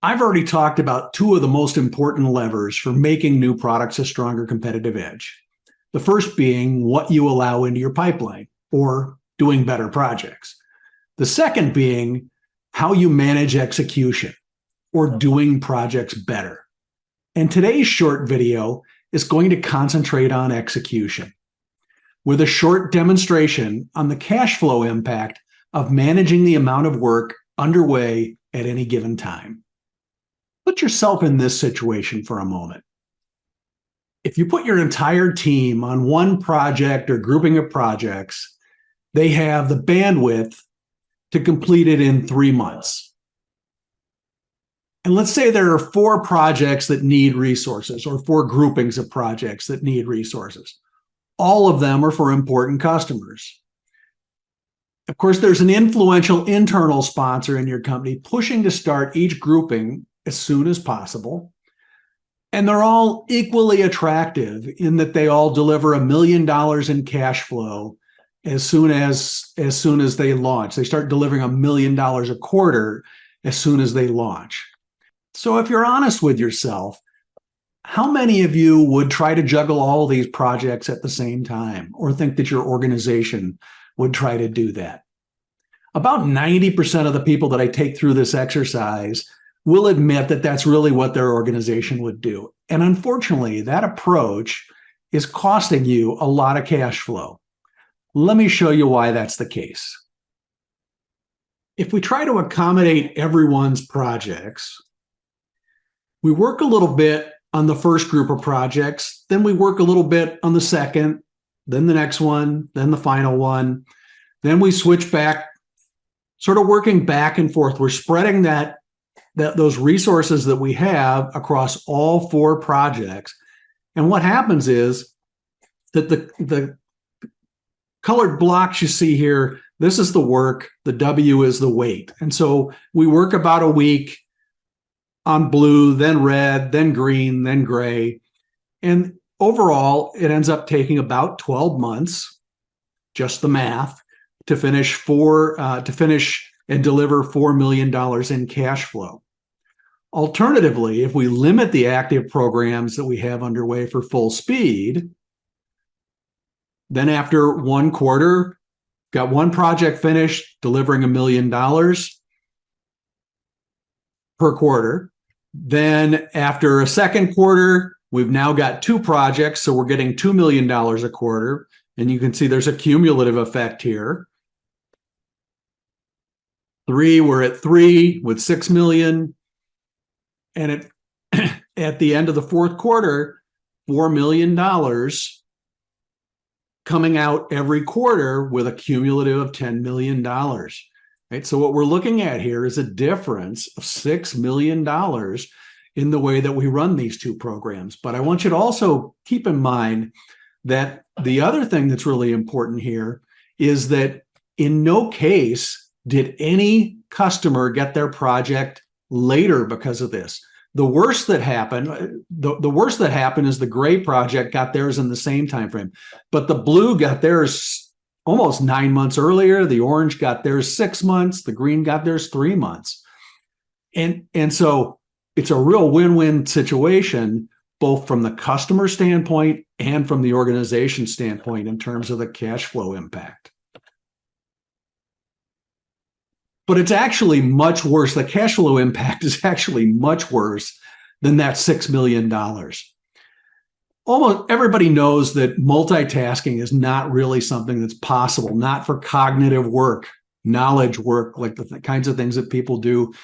I've already talked about two of the most important levers for making new products a stronger competitive edge. The first being what you allow into your pipeline or doing better projects. The second being how you manage execution or doing projects better. And today's short video is going to concentrate on execution with a short demonstration on the cash flow impact of managing the amount of work underway at any given time. Put yourself in this situation for a moment. If you put your entire team on one project or grouping of projects, they have the bandwidth to complete it in 3 months. And let's say there are 4 projects that need resources or 4 groupings of projects that need resources. All of them are for important customers. Of course, there's an influential internal sponsor in your company pushing to start each grouping as soon as possible. And they're all equally attractive in that they all deliver $1 million in cash flow as soon as they launch. They start delivering $1 million a quarter as soon as they launch. So if you're honest with yourself, how many of you would try to juggle all these projects at the same time or think that your organization would try to do that? About 90% of the people that I take through this exercise will admit that that's really what their organization would do. And unfortunately, that approach is costing you a lot of cash flow. Let me show you why that's the case. If we try to accommodate everyone's projects, we work a little bit on the first group of projects, then we work a little bit on the second, then the next one, then the final one. Then we switch back, sort of working back and forth. We're spreading those resources that we have across all 4 projects. And what happens is that the colored blocks you see here, this is the work, the W is the weight. And so we work about a week on blue, then red, then green, then gray. And overall, it ends up taking about 12 months, just the math, to finish and deliver $4 million in cash flow. Alternatively, if we limit the active programs that we have underway for full speed, then after 1 quarter, got 1 project finished, delivering $1 million per quarter. Then after a second quarter, we've now got 2 projects, so we're getting $2 million a quarter. And you can see there's a cumulative effect here. 3, we're at 3 with $6 million. And at the end of the 4th quarter, $4 million coming out every quarter with a cumulative of $10 million. Right? So what we're looking at here is a difference of $6 million in the way that we run these 2 programs. But I want you to also keep in mind that the other thing that's really important here is that in no case did any customer get their project later because of this. The worst that happened is the gray project got theirs in the same time frame, but the blue got theirs almost 9 months earlier. The orange got theirs 6 months. The green got theirs 3 months. And so it's a real win-win situation, both from the customer standpoint and from the organization standpoint in terms of the cash flow impact. But it's actually much worse. The cash flow impact is actually much worse than that $6 million. Almost everybody knows that multitasking is not really something that's possible, not for cognitive work, knowledge work, like the kinds of things that people do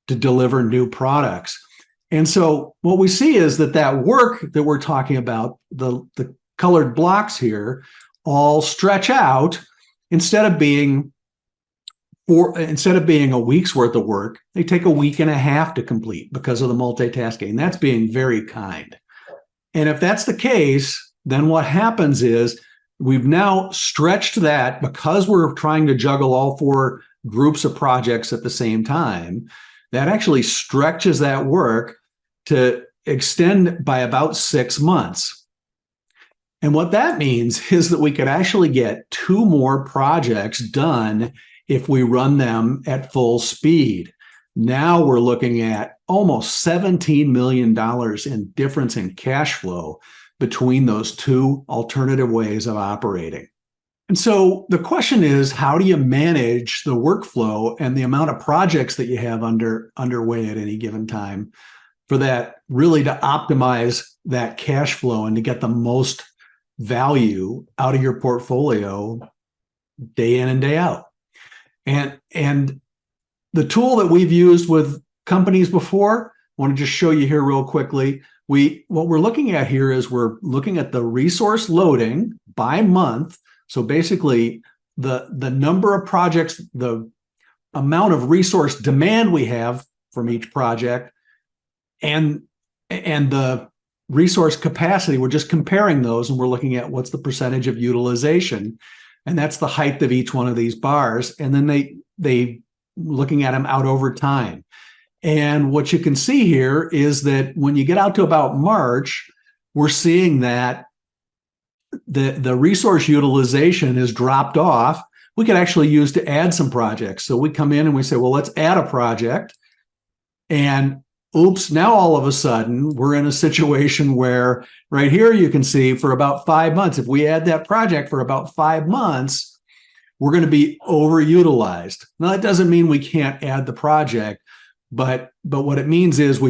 to deliver new products. And so what we see is that work that we're talking about, the colored blocks here, all stretch out. Instead of being a week's worth of work, they take a week and a half to complete because of the multitasking. That's being very kind. And if that's the case, then what happens is we've now stretched that because we're trying to juggle all 4 groups of projects at the same time. That actually stretches that work to extend by about 6 months. And what that means is that we could actually get 2 more projects done if we run them at full speed. Now we're looking at almost $17 million in difference in cash flow between those two alternative ways of operating. And so the question is, how do you manage the workflow and the amount of projects that you have underway at any given time for that really to optimize that cash flow and to get the most value out of your portfolio day in and day out? And the tool that we've used with companies before, I want to just show you here real quickly. What we're looking at here is we're looking at the resource loading by month. So basically the number of projects, the amount of resource demand we have from each project, and the resource capacity. We're just comparing those, and we're looking at what's the percentage of utilization, and that's the height of each one of these bars. And then they looking at them out over time. And what you can see here is that when you get out to about March, we're seeing that the resource utilization has dropped off. We could actually use to add some projects. So we come in and we say, well, let's add a project. And oops, now all of a sudden we're in a situation where right here you can see for about 5 months, if we add that project for about 5 months, we're going to be overutilized. Now, that doesn't mean we can't add the project, but what it means is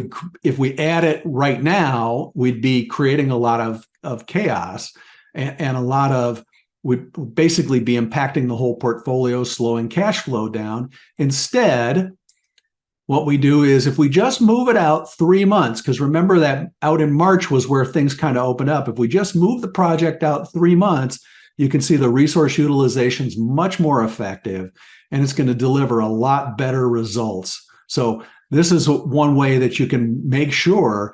if we add it right now, we'd be creating a lot of chaos and a lot of, would basically be impacting the whole portfolio, slowing cash flow down. Instead, what we do is if we just move it out 3 months, because remember that out in March was where things kind of opened up. If we just move the project out 3 months, you can see the resource utilization is much more effective, and it's going to deliver a lot better results. So this is one way that you can make sure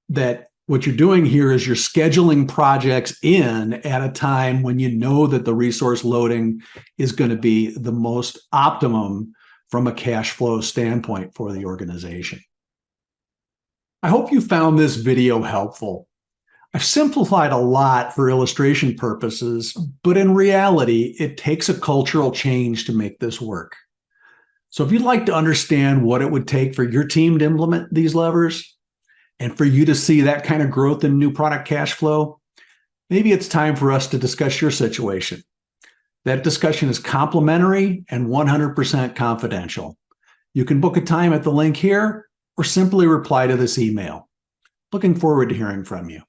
that what you're doing here is you're scheduling projects in at a time when you know that the resource loading is going to be the most optimum from a cash flow standpoint for the organization. I hope you found this video helpful. I've simplified a lot for illustration purposes, but in reality, it takes a cultural change to make this work. So if you'd like to understand what it would take for your team to implement these levers and for you to see that kind of growth in new product cash flow, maybe it's time for us to discuss your situation. That discussion is complimentary and 100% confidential. You can book a time at the link here or simply reply to this email. Looking forward to hearing from you.